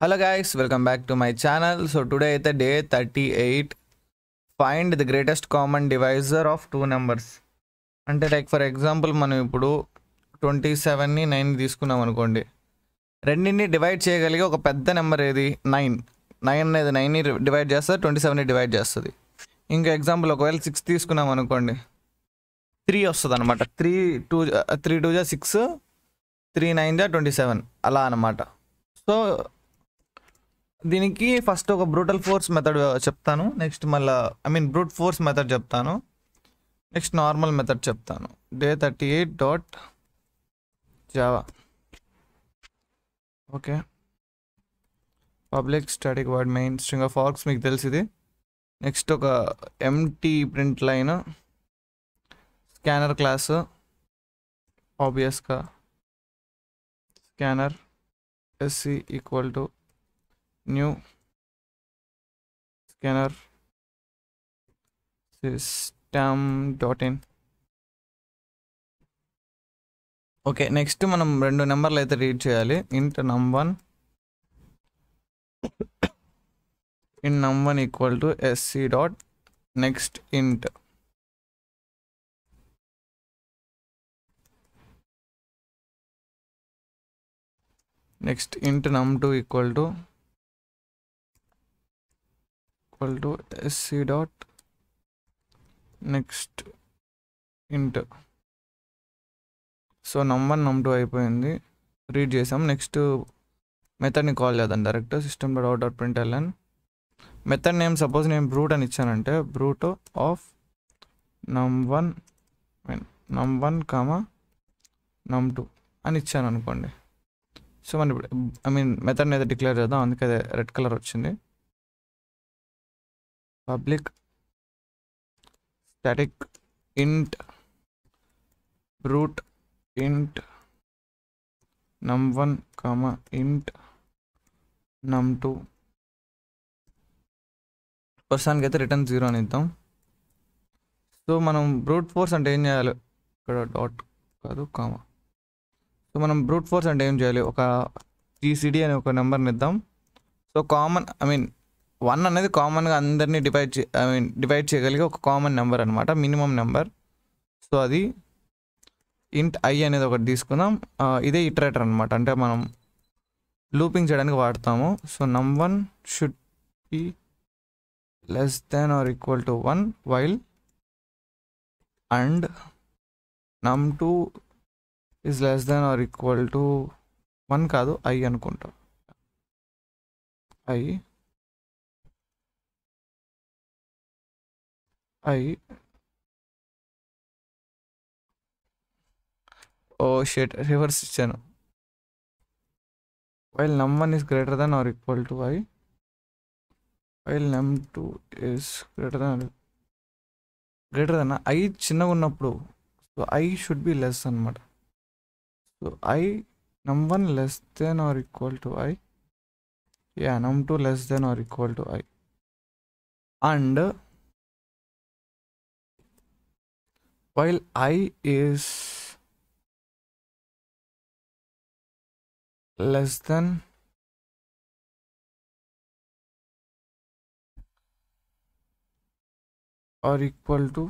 Hello guys, welcome back to my channel. So today is the day 38. Find the greatest common divisor of two numbers. అంటే like for example మనం ఇప్పుడు 27ని 9 తీసుకున్నాం అనుకోండి. రెండింటిని divide చేయగలిగే ఒక పెద్ద నెంబర్ ఏది? 9. 9 అనేది 9ని డివైడ్ చేస్తుంది, 27ని డివైడ్ చేస్తుంది. ఇంకా ఎగ్జాంపుల్ ఒకవేళ 6 తీసుకున్నాం అనుకోండి, 3 వస్తుంది అనమాట. 3 2 జా 6, 3 9 జా 27 అలా అనమాట. సో దీనికి ఫస్ట్ ఒక బ్రూటల్ ఫోర్స్ మెథడ్ చెప్తాను, నెక్స్ట్ మళ్ళీ బ్రూట్ ఫోర్స్ మెథడ్ చెప్తాను, నెక్స్ట్ నార్మల్ మెథడ్ చెప్తాను. day 38.java. Okay, public static void main string of args మీకు తెలిసింది. నెక్స్ట్ ఒక empty print line, scanner class, ఆబ్వియస్గా scanner SC equal to new scanner system.in. Okay, next మనం రెండు నెంబర్లు అయితే రీడ్ చేయాలి. int num1 in num1 equal to sc dot next int next int num2 equal to sc dot next int. So num1 num2 అయిపోయింది, read చేసాం. Next మెథడ్ని call చేద్దాం direct. system.out.println method name suppose నేను brute అని ఇచ్చానంటే brute of num1 num2 అని ఇచ్చాను అనుకోండి. So మనం ఇప్పుడు మెథడ్ని అయితే డిక్లేర్ చేద్దాం, అందుకే అదే రెడ్ కలర్ వచ్చింది. పబ్లిక్ స్టాటిక్ ఇంట్ బ్రూట్ ఇంట్ num1 ఇంట్ num2. ప్రస్తుతానికి అయితే రిటర్న్ 0 అని ఇద్దాం. సో మనం బ్రూట్ ఫోర్స్ అంటే ఏం చేయాలి? ఇక్కడ డాట్ కాదు కామా. సో మనం బ్రూట్ ఫోర్స్ అంటే ఏం చేయాలి? ఒక GCD అనే ఒక నెంబర్ని ఇద్దాం. సో కామన్ 1 అనేది కామన్గా అందరినీ డివైడ్ చేయగలిగే ఒక కామన్ నెంబర్ అనమాట, మినిమం నెంబర్. సో అది ఇంట్ ఐ అనేది ఒకటి తీసుకుందాం. ఇదే ఇటరేటర్ అనమాట, అంటే మనం లూపింగ్ చేయడానికి వాడతాము. So num1 should be less than or equal to 1 while and num2 is less than or equal to 1 కాదు ఐ అనుకుంటా. ఓ షిట్, రివర్స్ ఇచ్చాను. While num1 is greater than or equal to I, while num2 is greater than I చిన్నగా ఉన్నప్పుడు. So I should be less అనమాట. So num1 less than or equal to I, num2 less than or equal to I, and while I is less than or equal to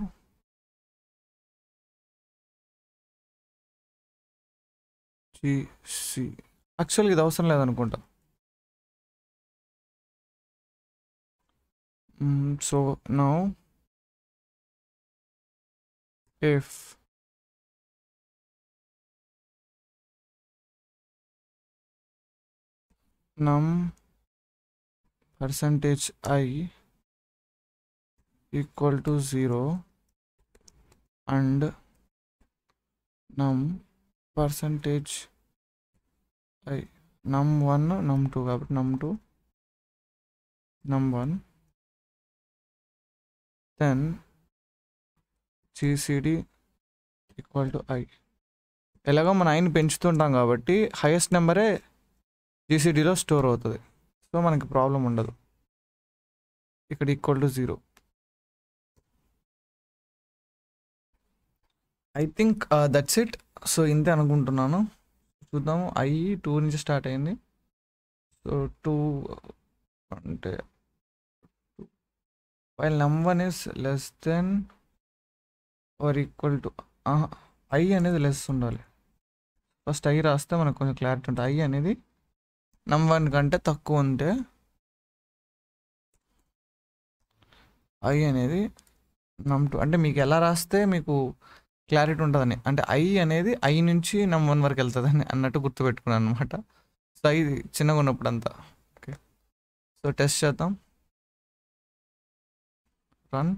GC. యాక్చువల్గా ఇది అవసరం లేదనుకుంటా. So now if num percentage I equal to 0 and num percentage I num1 num2 కాబట్టి num2 num1 then GCD equal to I. ఎలాగో మన ఐని పెంచుతుంటాం కాబట్టి highest నెంబరే GCDలో store అవుతుంది. సో మనకి ప్రాబ్లం ఉండదు. ఇక్కడ equal to 0. I think that's it. So ఇంతే అనుకుంటున్నాను. చూద్దాము. I 2 నుంచి స్టార్ట్ అయింది. సో 2 అంటే while num1 is less than or equal to I అనేది లెస్ ఉండాలి. ఫస్ట్ I రాస్తే మనకు కొంచెం క్లారిటీ ఉంటుంది. I అనేది num1 కంటే తక్కువ ఉంటే I అనేది num2 అంటే మీకు ఎలా రాస్తే మీకు క్లారిటీ ఉంటుందని, అంటే I అనేది I నుంచి num1 వరకు వెళ్తుందని అన్నట్టు గుర్తుపెట్టుకున్నాను అనమాట. సో I చిన్నగా ఉన్నప్పుడు అంతా. ఓకే, సో టెస్ట్ చేద్దాం. రన్.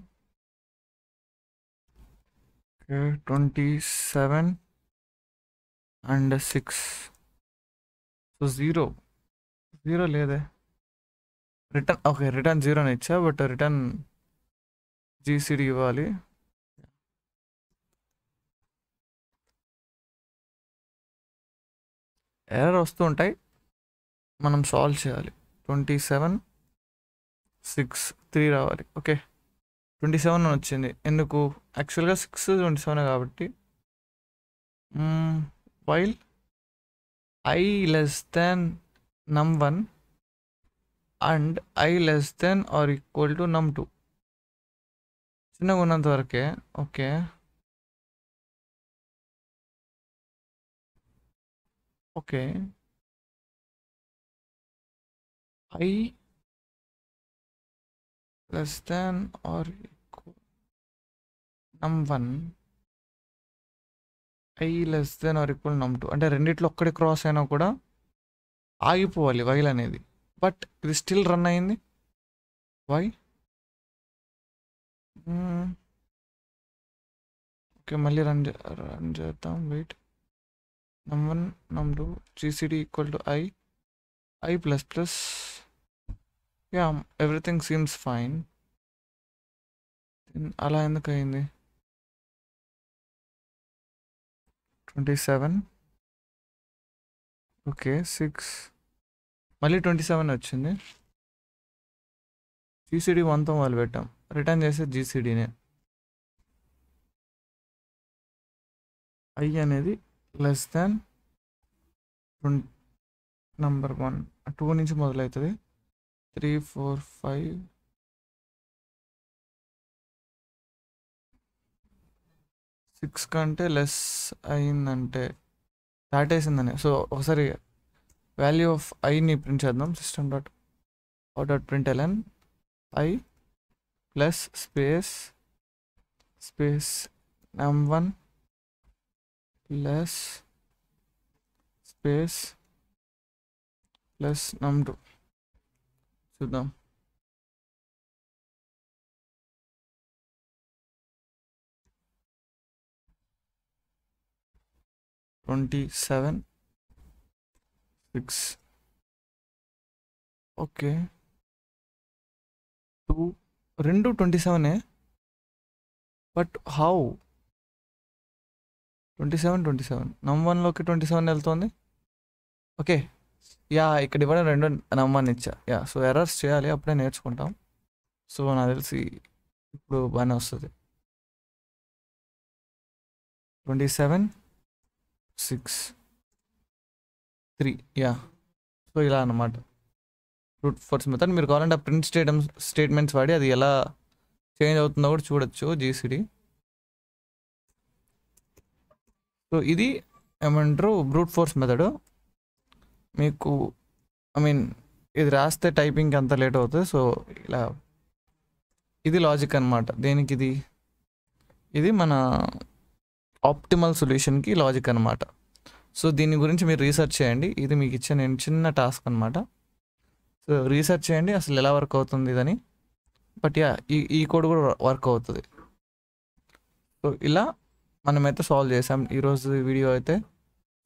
Okay, 27 and 6. సో 0 లేదే. రిటర్న్ ఓకే, రిటర్న్ 0 అని ఇచ్చా, బట్ రిటర్న్ GCD ఇవ్వాలి. ఎర్రర్ వస్తూ ఉంటాయి, మనం సాల్వ్ చేయాలి. 27 6 3 రావాలి. ఓకే, 27 అని వచ్చింది. ఎందుకు? యాక్చువల్గా 6 27 కాబట్టి. While I less than num1 and I less than or equal to num2 చిన్నగా ఉన్నంత వరకే. Okay, okay, I less than or equal num1 I less than or equal num2 అంటే రెండిట్లో ఒక్కటి క్రాస్ అయినా కూడా ఆగిపోవాలి వైల్ అనేది. బట్ ఇది స్టిల్ రన్ అయింది. వై? ఓకే, మళ్ళీ రన్ చేద్దాం. Wait. num1 num2 GCD equal to I plus plus. Yeah, everything seems fine. అలా ఎందుకు అయింది? 27 ఓకే, 6 మళ్ళీ 27 వచ్చింది. GCD 1తో వాళ్ళు పెట్టాం, రిటర్న్ చేసే GCDనే. I అనేది లెస్ దాన్ నంబర్ 1 2 నుంచి మొదలవుతుంది. 3 4 5 6 కంటే లెస్ అయిందంటే దాటేసిందని. సో ఒకసారి వాల్యూ ఆఫ్ ఐని ప్రింట్ చేద్దాం. system.out.println I plus space num1 plus space plus num2. చూద్దాం. (27 6) ఓకే, 2 రెండు 27. But how? 27 num1లోకి 27 వెళ్తుంది. ఓకే, యా, ఇక్కడ ఇవ్వడం రెండు num1 ఇచ్చా. యా, సో ఎర్రర్స్ చేయాలి, అప్పుడే నేర్చుకుంటాం. సో నాకు తెలిసి ఇప్పుడు బాగానే వస్తుంది. 27 6 3. యా, సో ఇలా అన్నమాట బ్రూట్ ఫోర్స్ మెథడ్. మీరు కావాలంటే ఆ ప్రింట్ స్టేట్మెంట్స్ వాడి అది ఎలా చేంజ్ అవుతుందో కూడా చూడొచ్చు GCD. సో ఇది ఏమంటారు బ్రూట్ ఫోర్స్ మెథడ్. మీకు ఇది రాస్తే టైపింగ్కి అంత లేట్ అవుతుంది. సో ఇలా ఇది లాజిక్ అనమాట. దేనికి ఇది మన ఆప్టిమల్ సొల్యూషన్కి లాజిక్ అనమాట. సో దీని గురించి మీరు రీసెర్చ్ చేయండి. ఇది మీకు ఇచ్చే నేను చిన్న టాస్క్ అనమాట. సో రీసెర్చ్ చేయండి అసలు ఎలా వర్క్ అవుతుంది ఇదని. బట్ యా, ఈ కోడ్ కూడా వర్క్ అవుతుంది. సో ఇలా మనమైతే సాల్వ్ చేసాం ఈరోజు వీడియో అయితే.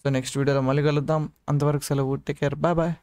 సో నెక్స్ట్ వీడియోలో మళ్ళీ కలుద్దాం. అంతవరకు సెలవు. Take care, bye bye.